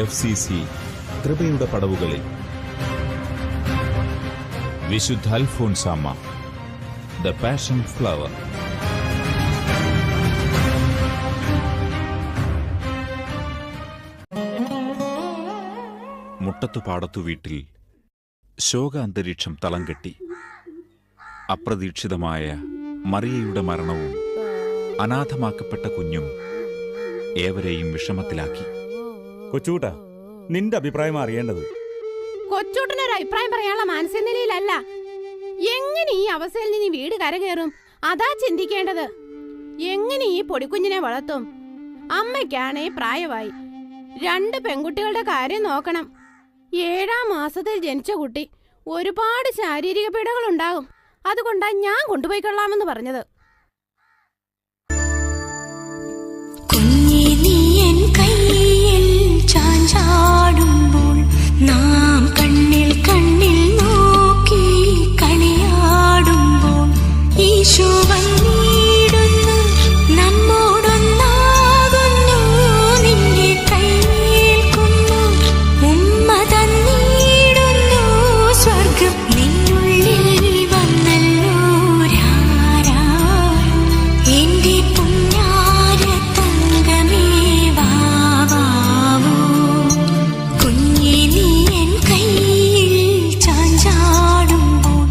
FCC കൃപയുടെ പടവുകളിൽ വിശുദ്ധ Alphonsamma, the passion flower. മുട്ടത്തുപാടത്തു വീട്ടിൽ ശോകാന്തരീക്ഷം തളം കെട്ടി. അപ്രതീക്ഷിതമായ മറിയയുടെ മരണവും അനാഥമാക്കപ്പെട്ട കുഞ്ഞും ഏവരെയും വിഷമത്തിലാക്കി. കൊച്ചൂട്ട, നിന്റെ അഭിപ്രായം അറിയേണ്ടത്. കൊച്ചൂട്ടനൊരു അഭിപ്രായം പറയാനുള്ള മാനസിക നിലയിലല്ല. എങ്ങനെ ഈ അവസ്ഥയിൽ നിന്ന് വീട് കരകയറും അതാ ചിന്തിക്കേണ്ടത്. എങ്ങനെ ഈ പൊടിക്കുഞ്ഞിനെ വളർത്തും? അമ്മയ്ക്കാണേ പ്രായമായി. 2 പെൺകുട്ടികളുടെ കാര്യം നോക്കണം. 7ാം മാസത്തിൽ ജനിച്ച കുട്ടി. ഒരുപാട് ശാരീരിക പീഡകൾ ഉണ്ടാകും. അതുകൊണ്ടാ ഞാൻ കൊണ്ടുപോയിക്കൊള്ളാമെന്ന് പറഞ്ഞത്. ചാടുമ്പോൾ നാം കണ്ണിൽ കണ്ണിൽ നോക്കി കളിയാടുമ്പോൾ ഈശോ വന്നിടുന്നു, നമ്മോടൊന്നാകുന്നു, നിന്നെ കൈയേൽക്കുന്നു, ഉമ്മ തന്നിടുന്നു, സ്വർഗം നിന്നുള്ളിൽ വന്നല്ലോ രാരാ, എന്റെ പുണ്യാര തങ്കമേ വാവാവോ, കുഞ്ഞേ നീ എൻ കൈയിൽ ചാഞ്ചാടുമ്പോൾ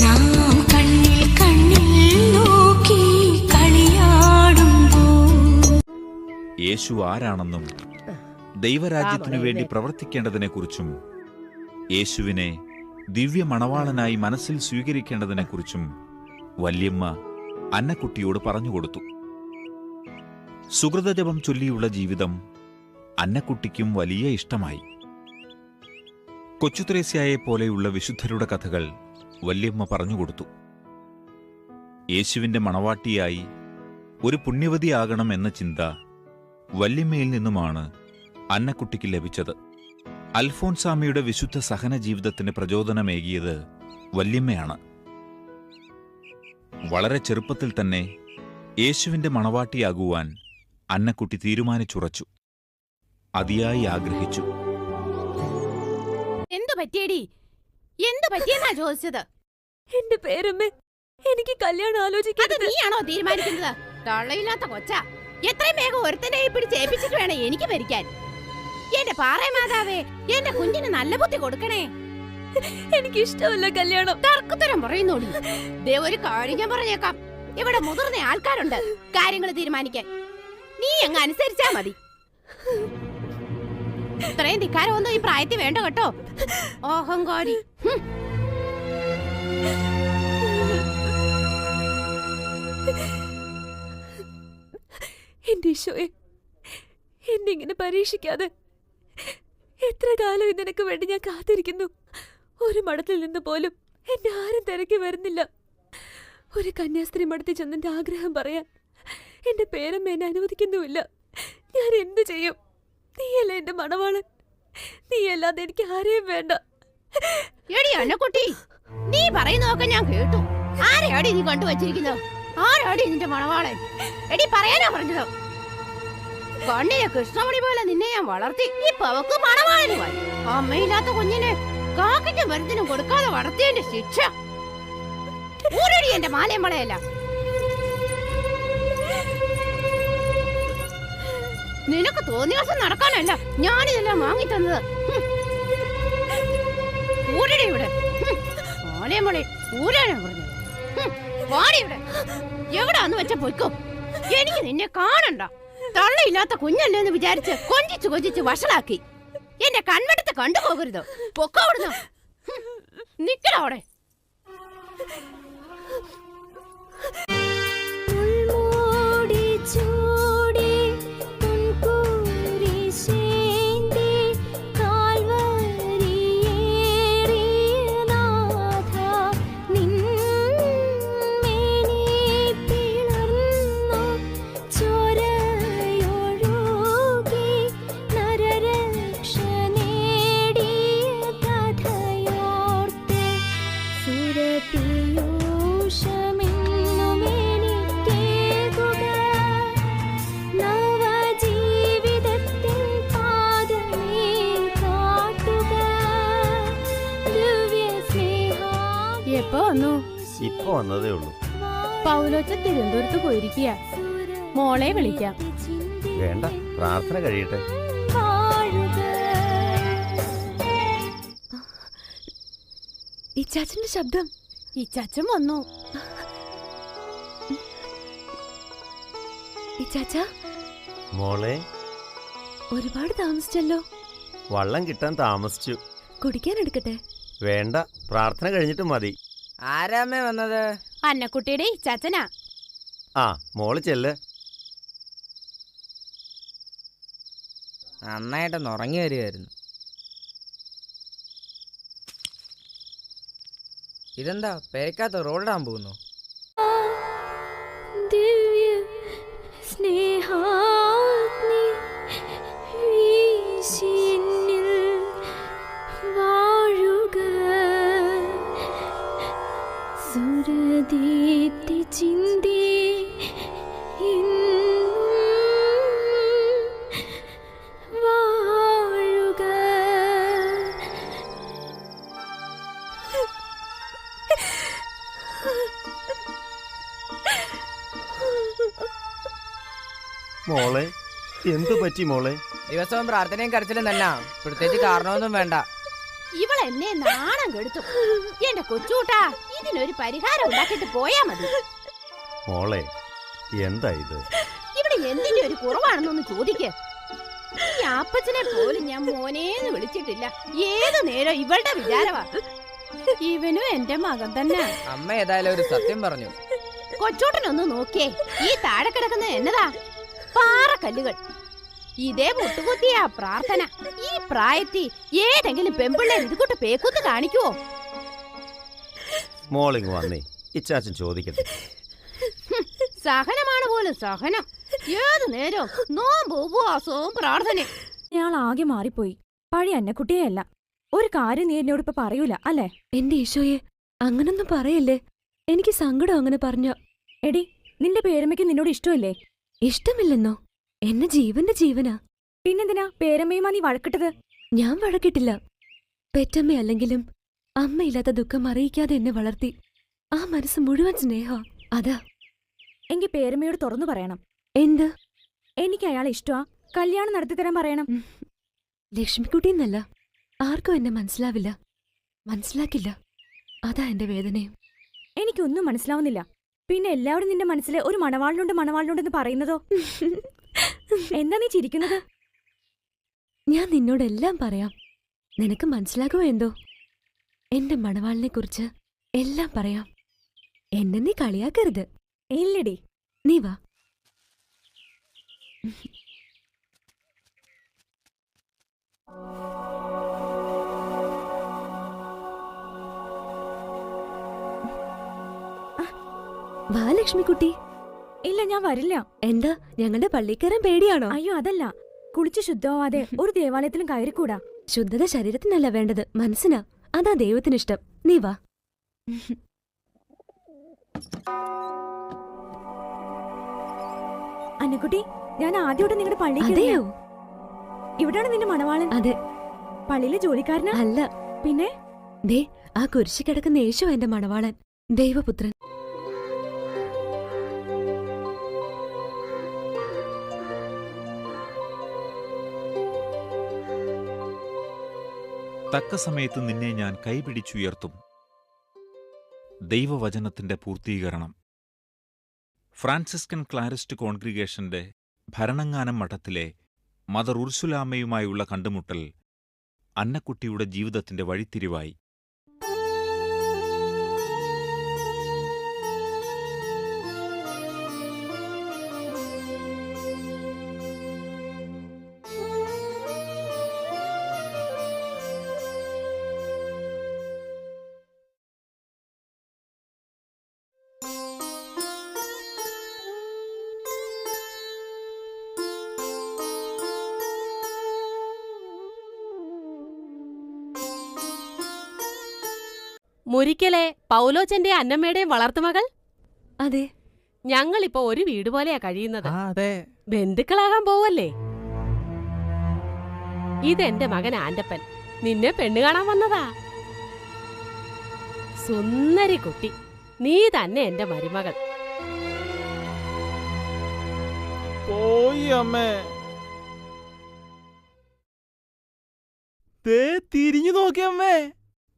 നാം കണ്ണിൽ കണ്ണിൽ നോക്കി കളിയാടുമ്പോൾ. യേശു ആരാണെന്നും ദൈവരാജ്യത്തിനു വേണ്ടി പ്രവർത്തിക്കേണ്ടതിനെക്കുറിച്ചും യേശുവിനെ ദിവ്യ മണവാളനായി മനസ്സിൽ സ്വീകരിക്കേണ്ടതിനെക്കുറിച്ചും വല്യമ്മ അന്നക്കുട്ടിയോട് പറഞ്ഞുകൊടുത്തു. സുകൃതജപം ചൊല്ലിയുള്ള ജീവിതം അന്നക്കുട്ടിക്കും വലിയ ഇഷ്ടമായി. കൊച്ചുത്രേസ്യയെ പോലെയുള്ള വിശുദ്ധരുടെ കഥകൾ വല്യമ്മ പറഞ്ഞുകൊടുത്തു. യേശുവിന്റെ മണവാട്ടിയായി ഒരു പുണ്യവതിയാകണം എന്ന ചിന്ത വല്യമ്മയിൽ നിന്നുമാണ് അന്നക്കുട്ടിക്ക് ലഭിച്ചത്. അൽഫോൻസാമ്മയുടെ വിശുദ്ധ സഹന ജീവിതത്തിന് പ്രചോദനമേകിയത് വല്യമ്മയാണ്. വളരെ ചെറുപ്പത്തിൽ തന്നെ യേശുവിന്റെ മണവാട്ടിയാകുവാൻ അന്നക്കുട്ടി തീരുമാനിച്ചുറച്ചു. അതിയായി ആഗ്രഹിച്ചു. എന്തു പറ്റിയടി? എന്തു പറ്റിയെന്നാ ചോദിച്ചത്? എന്റെ പേരമ്മേ, എനിക്ക് കല്യാണം ആലോചിക്കുന്നത്. നീയാണോ തീരുമാനിക്കുന്നത്? തള്ളയില്ലാത്ത കൊച്ച. എത്രയും വേഗം ഒരുത്തനെ പിടിച്ച് ഏൽപ്പിച്ചിട്ട് വേണം എനിക്ക് ഭരിക്കാൻ. എന്റെ പാറേ മാതാവേ, എന്റെ കുഞ്ഞിന് നല്ല ബുദ്ധി കൊടുക്കണേ. എനിക്ക് ഇഷ്ടമല്ല കല്യാണം. തർക്കുത്തരം പറയുന്നോടി. ദേ ഒരു കാര്യം ഞാൻ പറഞ്ഞേക്കാം. ഇവിടെ മുതിർന്ന ആൾക്കാരുണ്ട് കാര്യങ്ങൾ തീരുമാനിക്കാൻ. നീ അങ്ങ് അനുസരിച്ചാ മതി. ഇത്രയും ധിക്കാരമൊന്നും ഈ പ്രായത്തിൽ വേണ്ട കേട്ടോ. അഹങ്കാരി. എന്റെ ഈശോയെ, എന്നെ ഇങ്ങനെ പരീക്ഷിക്കാതെ. എത്ര കാലം നിനക്ക് വേണ്ടി ഞാൻ കാത്തിരിക്കുന്നു. ഒരു മഠത്തിൽ നിന്ന് പോലും എന്നെ ആരും തിരക്കി വരുന്നില്ല. ഒരു കന്യാസ്ത്രീ മഠത്തിൽ ചെന്നെന്റെ ആഗ്രഹം പറയാൻ എന്റെ പേരമ്മ എന്നെ അനുവദിക്കുന്നുമില്ല. ഞാൻ എന്ത് ചെയ്യും? നീയല്ല എന്റെ മണവാളൻ. നീയല്ലാതെ എനിക്ക് ആരെയും വേണ്ട. എടി അന്നക്കുട്ടി, നീ പറയുന്നതൊക്കെ ഞാൻ കേട്ടു. ആരെയാടി നീ കണ്ടുവച്ചിരിക്കുന്നത്? ആരാടി നിന്റെ മണവാളൻ? എടി പറയാനാ പറഞ്ഞത്. കണ്ണിലെ കൃഷ്ണമണി പോലെ നിന്നെ ഞാൻ വളർത്തി. ഇപ്പൊ അവക്ക് മണവാളനുമായി. അമ്മയില്ലാത്ത കുഞ്ഞിനെ കാക്കിനും മരുന്നിനും കൊടുക്കാതെ വളർത്തിയതിന്റെ ശിക്ഷ. ഊരടി എന്റെ മാലയും വളയല്ല. നിനക്ക് തോന്നിയ ദിവസം നടക്കാനല്ല ഞാനിതെല്ലാം വാങ്ങിത്തന്നത്. ഊരടി ഇവിടെ. മാലയും വളയും ഊരാനാ പറഞ്ഞത്. വാടി ഇവിടെ. എവിടാന്ന് വെച്ച പൊയ്ക്കോ. എനിക്ക് നിന്നെ കാണണ്ട. തള്ളയില്ലാത്ത കുഞ്ഞല്ലേന്ന് വിചാരിച്ച് കൊഞ്ചിച്ചു കൊഞ്ചിച്ച് വഷളാക്കി. എന്റെ കൺവെടുത്ത് കണ്ടുപോകരുതോ. പൊക്കോ അവിടുന്ന്. നിക്കടവിടെ. ഇപ്പൊ വന്നതേ ഉള്ളൂ. പൗലോച്ചൻ തിരുവനന്തപുരത്ത് പോയിരിക്കുക. മോളെ വിളിക്കാം. വേണ്ട, പ്രാർത്ഥന കഴിയട്ടെ. ഇച്ചാച്ചന്റെ ശബ്ദം. ഇച്ചാച്ചൻ വന്നു. ഇച്ചാച്ച, മോളെ, ഒരുപാട് താമസിച്ചല്ലോ. വള്ളം കിട്ടാൻ താമസിച്ചു. കുടിക്കാൻ എടുക്കട്ടെ? വേണ്ട, പ്രാർത്ഥന കഴിഞ്ഞിട്ട് മതി. ആരാമേ വന്നത്? അന്നക്കുട്ടിയുടെ ഇച്ചാച്ചനാ. ആ, മോള് ചെല്ല്. നന്നായിട്ടൊന്ന് ഉറങ്ങി വരികയായിരുന്നു. ഇതെന്താ പേരക്കാത്ത റോഡിടാൻ പോകുന്നു? ദിവ്യ സ്നേഹാഗ്നി വീശിന്നിൽ വാഴുക, സുരദീപ്തി ചിന്തി വാഴുക. മോളെ, എന്തു പറ്റി മോളെ? ദിവസവും പ്രാർത്ഥനയും കരച്ചിലും തന്നെ, പ്രത്യേകിച്ച് കാരണമൊന്നും വേണ്ട. ഇവൾ എന്നെ നാണം കെടുത്തു. എന്റെ കൊച്ചൂട്ടാ, ഇതിനൊരു പരിഹാരം ഉണ്ടാക്കിട്ട് പോയാ മതി. മോളെ, എന്താ ഇത്? ഇവിടെ എന്തിന്റെ ഒരു കുറവാണെന്നൊന്ന് ചോദിക്ക്. ഈ അപ്പച്ചനെ പോലും ഞാൻ മോനേന്ന് വിളിച്ചിട്ടില്ല. ഏതു നേരം ഇവളുടെ വിചാരവാ. ഇവനും എന്റെ മകൻ തന്നെ. അമ്മ ഏതായാലും ഒരു സത്യം പറഞ്ഞു. കൊച്ചൂട്ടനൊന്ന് നോക്കിയേ, ഈ താഴെ കിടക്കുന്നത് എന്നതാ? പാറക്കല്ലുകൾ. ഇതേ മുട്ടുകുത്തിയാ പ്രാർത്ഥന. ഈ പ്രായത്തിൽ ഏതെങ്കിലും പെമ്പിള്ളേർ ഇതുകൂട്ട് പേക്കുത്ത് കാണിക്കുവോ? മോളിങ് വന്നേ, ഇച്ചാച്ചൻ ചോദിക്കട്ടെ. സഹനമാണ് പോലും സഹനം. ഏതു നേരം നോമ്പ് ഉപവാസവും പ്രാർത്ഥനയും. ഞാൻ ആകെ മാറിപ്പോയി. പഴയ അന്നക്കുട്ടിയല്ല. ഒരു കാര്യം നീ എന്നോട് ഇപ്പൊ പറയൂല അല്ലേ? എന്റെ ഈശോയെ, അങ്ങനൊന്നും പറയല്ലേ. എനിക്ക് സങ്കടം അങ്ങനെ പറഞ്ഞ. എടി, നിന്റെ പേരമ്മയ്ക്ക് നിന്നോട് ഇഷ്ടമല്ലേ? ഇഷ്ടമില്ലെന്നോ? എന്നെ ജീവന്റെ ജീവനാ. പിന്നെന്തിനാ പേരമ്മയുമാ നീ വഴക്കിട്ടത്? ഞാൻ വഴക്കിട്ടില്ല. പെറ്റമ്മയല്ലെങ്കിലും അമ്മയില്ലാത്ത ദുഃഖം അറിയിക്കാതെ എന്നെ വളർത്തി. ആ മനസ്സ് മുഴുവൻ സ്നേഹ. അതാ. എങ്കിൽ പേരമ്മയോട് തുറന്നു പറയണം. എന്ത്? എനിക്ക് അയാളെ ഇഷ്ടമാ, കല്യാണം നടത്തിത്തരാൻ പറയണം. ലക്ഷ്മിക്കുട്ടിന്നല്ല, ആർക്കും എന്നെ മനസ്സിലാവില്ല, മനസ്സിലാക്കില്ല. അതാ എന്റെ വേദനയും. എനിക്കൊന്നും മനസ്സിലാവുന്നില്ല. പിന്നെ എല്ലാവരും നിന്റെ മനസ്സിൽ ഒരു മണവാളിനുണ്ടെന്ന് പറയുന്നതോ? എന്താ നീ ചിരിക്കുന്നത്? ഞാൻ നിന്നോടെല്ലാം പറയാം. നിനക്ക് മനസ്സിലാകുമോ എന്തോ? എന്റെ മണവാളിനെ കുറിച്ച് എല്ലാം പറയാം. എന്നെ നീ കളിയാക്കരുത്. ഇല്ലടി. നീ വാ. വാ ലക്ഷ്മിക്കുട്ടി. ഇല്ല, ഞാൻ വരില്ല. എന്താ, ഞങ്ങളുടെ പള്ളിക്കരം പേടിയാണോ? അയ്യോ, അതല്ല. കുളിച്ച് ശുദ്ധമാവാതെ ഒരു ദേവാലയത്തിലും കയറിക്കൂടാ. ശുദ്ധത ശരീരത്തിനല്ല വേണ്ടത്, മനസ്സിനാ. അതാ ദൈവത്തിനിഷ്ടം. നീ വാ. അന്നക്കുട്ടി, ഞാൻ ആദ്യമായിട്ട് നിങ്ങളുടെ പള്ളി. അതെയോ? ഇവിടാണ് നിന്റെ മണവാളൻ? അതെ. പള്ളിയിലെ ജോലിക്കാരനാ? അല്ല. പിന്നെ? ദേ, ആ കുരിശി കിടക്കുന്ന യേശു എന്റെ മണവാളൻ, ദൈവപുത്രൻ. തക്ക സമയത്ത് നിന്നെ ഞാൻ കൈപിടിച്ചുയർത്തും. ദൈവവചനത്തിന്റെ പൂർത്തീകരണം. ഫ്രാൻസിസ്കൻ ക്ലാരിസ്റ്റ് കോൺഗ്രിഗേഷന്റെ ഭരണങ്ങാനം മഠത്തിലെ മദർ ഉർസുലാമയുമായുള്ള കണ്ടുമുട്ടൽ അന്നക്കുട്ടിയുടെ ജീവിതത്തിന്റെ വഴിത്തിരിവായി. മുരിക്കലെ പൗലോച്ചന്റെ അന്നമ്മയുടെയും വളർത്തുമകൾ? അതെ. ഞങ്ങളിപ്പോ ഒരു വീട് പോലെയാ കഴിയുന്നത്. അതെ. ബന്ധുക്കളാകാൻ പോവല്ലേ. ഇതെന്റെ മകൻ ആന്റപ്പൻ. നിന്നെ പെണ്ണു കാണാൻ വന്നതാ. സുന്ദരി കുട്ടി. നീ തന്നെ എന്റെ മരുമകൾ. പോയി അമ്മേ. ദേ തിരിഞ്ഞു നോക്കിയമ്മേ.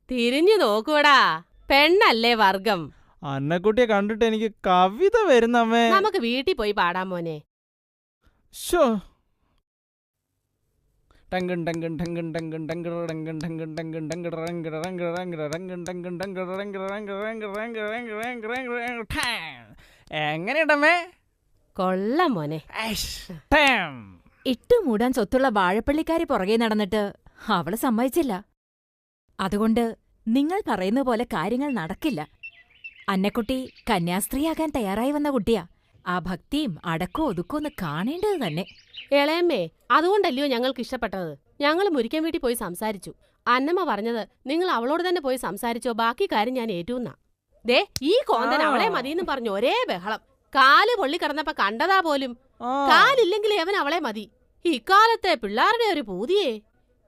തിരിഞ്ഞു നോക്കൂടാ, പെണ്ണല്ലേ വർഗം. അന്നക്കുട്ടിയെ കണ്ടിട്ട് എനിക്ക് കവിത വരുന്നമ്മേ. നമുക്ക് വീട്ടിൽ പോയി പാടാൻ മോനെ. ശോ. ടങ്കൻ ടങ്കൻ ടങ്കൻ ടങ്കൻ ടങ്കൻ ടങ്കൻ ടങ്കൻ ടങ്കൻ ടങ്കൻ ടങ്കൻ ടങ്കൻ ടങ്കൻ ടങ്കൻ ടങ്കൻ ടങ്കൻ. എങ്ങനെയുണ്ടമ്മേ? കൊള്ളാം മോനെ. ഇട്ടു മൂടാൻ സ്വത്തുള്ള വാഴപ്പള്ളിക്കാരി പുറകെ നടന്നിട്ട് അവള് സമ്മതിച്ചില്ല. അതുകൊണ്ട് നിങ്ങൾ പറയുന്ന പോലെ കാര്യങ്ങൾ നടക്കില്ല. അന്നക്കുട്ടി കന്യാസ്ത്രീയാകാൻ തയ്യാറായി വന്ന കുട്ടിയാ. ആ ഭക്തിയും അടക്കോ ഒതുക്കോ ഒന്ന് കാണേണ്ടത് തന്നെ. ഇളയമ്മേ, അതുകൊണ്ടല്ലയോ ഞങ്ങൾക്ക് ഇഷ്ടപ്പെട്ടത്. ഞങ്ങൾ മുരിക്കൻ വീട്ടിൽ പോയി സംസാരിച്ചു. അന്നമ്മ പറഞ്ഞത് നിങ്ങൾ അവളോട് തന്നെ പോയി സംസാരിച്ചോ, ബാക്കി കാര്യം ഞാൻ ഏറ്റൂന്നാ. ദേ ഈ കോന്തൻ അവളെ മതിയെന്ന് പറഞ്ഞു ഒരേ ബഹളം. കാല് പൊള്ളി കിടന്നപ്പോ കണ്ടതാ പോലും. കാലില്ലെങ്കിൽ അവൻ അവളെ മതി. ഇക്കാലത്തെ പിള്ളാരുടെ ഒരു പൂതിയേ.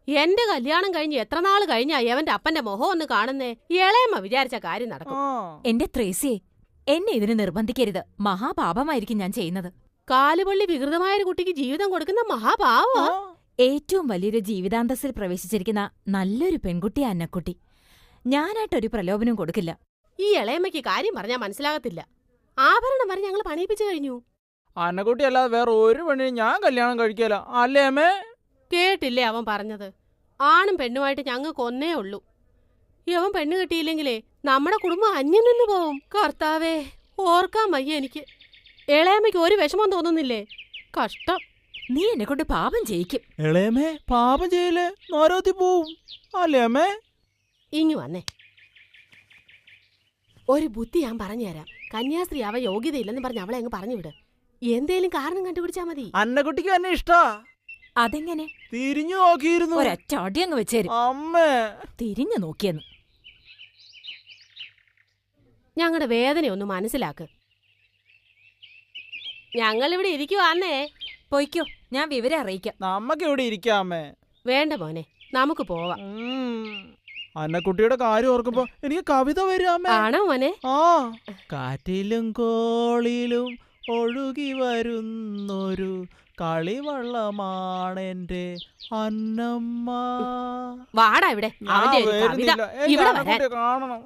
എന്റെ കല്യാണം കഴിഞ്ഞ് എത്ര നാള് കഴിഞ്ഞാ അവന്റെ അപ്പന്റെ മുഖം ഒന്ന് കാണുന്നേ. ഇളയമ്മ വിചാരിച്ച കാര്യം നടക്കും. എന്റെ ത്രേസ്യേ, എന്നെ ഇതിന് നിർബന്ധിക്കരുത്. മഹാപാപമായിരിക്കും ഞാൻ ചെയ്യുന്നത്. കാലുപൊള്ളി വികൃതമായൊരു കുട്ടിക്ക് ജീവിതം കൊടുക്കുന്ന മഹാപാവോ. ഏറ്റവും വലിയൊരു ജീവിതാന്തസ്സിൽ പ്രവേശിച്ചിരിക്കുന്ന നല്ലൊരു പെൺകുട്ടിയാ അന്നക്കുട്ടി. ഞാനായിട്ടൊരു പ്രലോഭനം കൊടുക്കില്ല. ഈ ഇളയമ്മയ്ക്ക് കാര്യം പറഞ്ഞാ മനസ്സിലാകത്തില്ല. ആഭരണം വരെ ഞങ്ങൾ പണിയിപ്പിച്ചു കഴിഞ്ഞു. അന്നക്കുട്ടി അല്ലാതെ വേറെ ഒരു പെണ്ണിനെ ഞാൻ കല്യാണം കഴിക്കല. അല്ലേ അമ്മേ? കേട്ടില്ലേ അവൻ പറഞ്ഞത്? ആണും പെണ്ണുമായിട്ട് ഞങ്ങൾക്ക് ഒന്നേ ഉള്ളൂ. ഇവൻ പെണ്ണ് കിട്ടിയില്ലെങ്കിലേ നമ്മുടെ കുടുംബം അന്യം നിന്ന് പോവും. കർത്താവേ, ഓർക്കാൻ വയ്യ എനിക്ക്. ഇളയമ്മയ്ക്ക് ഒരു വിഷമം തോന്നുന്നില്ലേ? കഷ്ടം. നീ എന്നെ കൊണ്ട് പാപം ചെയ്യിക്കും. ഇളയമേ, പാപം ചെയ്യലേ, നരകത്തിൽ പോവും. അല്ലേ അമ്മേ? ഇങ്ങു വന്നേ, ഒരു ബുദ്ധി ഞാൻ പറഞ്ഞുതരാം. കന്യാസ്ത്രീ അവ യോഗ്യതയില്ലെന്ന് പറഞ്ഞ് അവളെ അങ്ങ് പറഞ്ഞു വിട്. എന്തേലും കാരണം കണ്ടുപിടിച്ചാ മതി. അന്നക്കുട്ടിക്ക് എന്നെ ഇഷ്ടാ. അതെങ്ങനെ? തിരിഞ്ഞു നോക്കിയിരുന്നു. ഒരൊറ്റ അടി അങ്ങ് വെച്ചേരും. അമ്മേ, തിരിഞ്ഞു നോക്കിയെന്ന്. ഞങ്ങളുടെ വേദനയൊന്ന് മനസ്സിലാക്ക്. ഞങ്ങളിവിടെ ഇരിക്കുവാന്നേ. പൊയ്ക്കോ, ഞാൻ വിവരം അറിയിക്കാം. നമ്മക്ക് ഇവിടെ ഇരിക്കാമേ. വേണ്ട മോനെ, നമുക്ക് പോവാം. അന്നക്കുട്ടിയുടെ കാര്യം ഓർക്കുമ്പോ എനിക്ക് കവിത വരാമേ. ആണോ മോനെ? ആ, കാറ്റിലും കോളിലും ഒഴുകി വരുന്നൊരു കളിവള്ളമാണെന്റെ അന്നമ്മ. വാടാ ഇവിടെ. അവന്റെ ഒരു കവിത ഇവിടെ വരാൻ. കാണണം.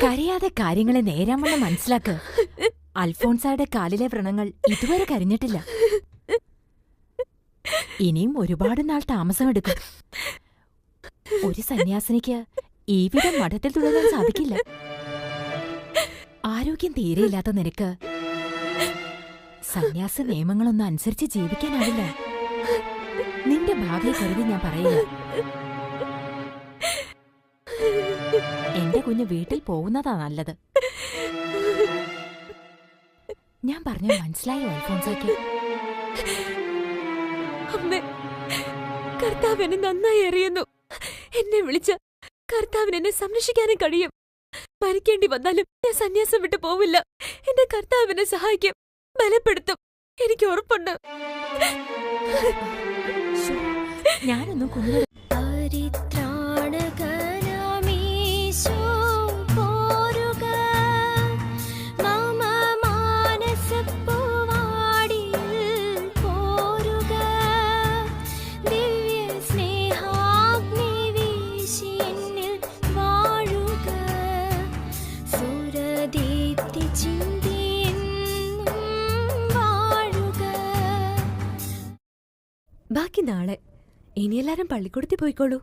കരയാതെ കാര്യങ്ങളെ നേരാമണ്ണം മനസ്സിലാക്ക്. അൽഫോൺസായുടെ കാലിലെ വ്രണങ്ങൾ ഇതുവരെ കരിഞ്ഞിട്ടില്ല. ഇനിയും ഒരുപാട് നാൾ താമസമെടുക്കും. ഒരു സന്യാസിനിക്ക് ഈ വിധം മഠത്തിൽ തുടരാൻ സാധിക്കില്ല. ആരോഗ്യം തീരെയില്ലാത്ത നിനക്ക് സന്യാസ നിയമങ്ങളൊന്നും അനുസരിച്ച് ജീവിക്കാനാവില്ല. നിന്റെ ഭാവിയെ കരുതി ഞാൻ പറയില്ല. എന്റെ കുഞ്ഞ് വീട്ടിൽ പോകുന്നതാ നല്ലത്. ഞാൻ പറഞ്ഞു മനസ്സിലായോ അൽഫോൻസയ്ക്ക്? അമ്മേ, കർത്താവ് എന്നെ നന്നായി അറിയുന്നു. എന്നെ വിളിച്ച കർത്താവിന് എന്നെ സംരക്ഷിക്കാനും കഴിയും. മരിക്കേണ്ടി വന്നാലും ഞാൻ സന്യാസം വിട്ടു പോവില്ല. എന്റെ കർത്താവിനെ സഹായിക്കും, ബലപ്പെടുത്തും. എനിക്ക് ഉറപ്പുണ്ട്. ഞാനൊന്നും കുഞ്ഞിനെ ബാക്കി നാളെ. ഇനി എല്ലാരും പള്ളിക്കൂടത്തിൽ പോയിക്കോളൂ.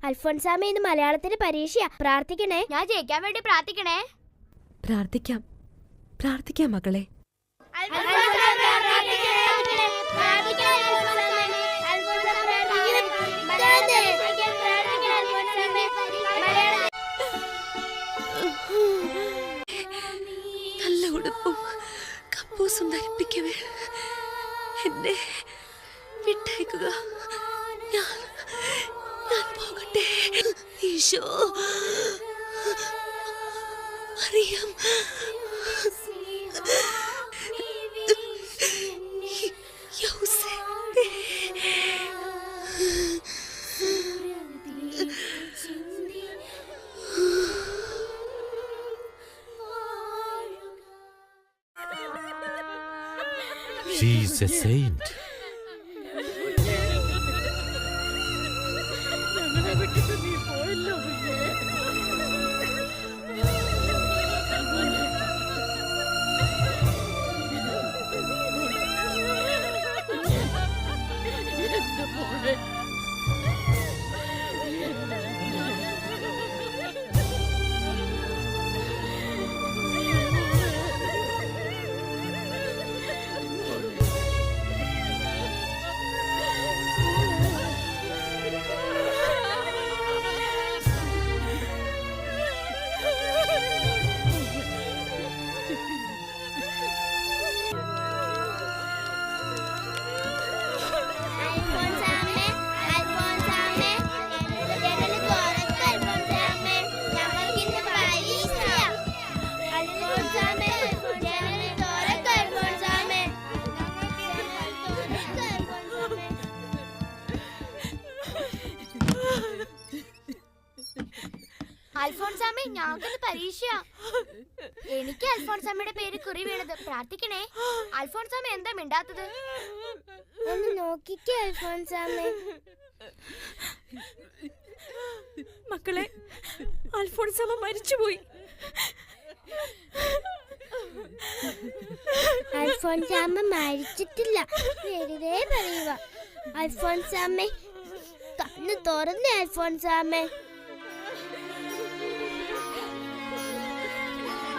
അൽഫോൻസാമ്മ, ഇന്ന് മലയാളത്തിന് പരീക്ഷയാ. പ്രാർത്ഥിക്കണേ. ഞാൻ ജയിക്കാൻ വേണ്ടി പ്രാർത്ഥിക്കണേ. പ്രാർത്ഥിക്കാം, പ്രാർത്ഥിക്കാം മക്കളെ. നല്ല ഉടുപ്പും കപ്പൂസും ധരിപ്പിക്കവേ എന്നെ വിട്ടേക്കുക. ഞാൻ പോകട്ടെ. ഈശോ, അറിയാം. She's a saint. അൽഫോൺസാമ്മേ, ഞങ്ങൾക്കിന്ന് പരീക്ഷയാ. എനിക്ക് അൽഫോൺസാമ്മയുടെ പേര് കുറി വീണത്. പ്രാർത്ഥിക്കണേ. അൽഫോൺസാമ്മ എന്താ മിണ്ടാത്തത്? ഒന്ന് നോക്കിക്കേ അൽഫോൺസാമ്മേ. മക്കളെ, അൽഫോൺസാമ്മ മരിച്ചുപോയി. അൽഫോൺസാമ്മ മരിച്ചിട്ടില്ല, വെറുതെ പറയുക. അൽഫോൺസാമ്മേ, കണ്ണ് തുറന്നേ അൽഫോൺസാമ്മേ.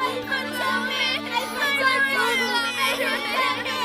അൽഫോൺസാമ്മേ, അൽഫോൺസാമ്മേ.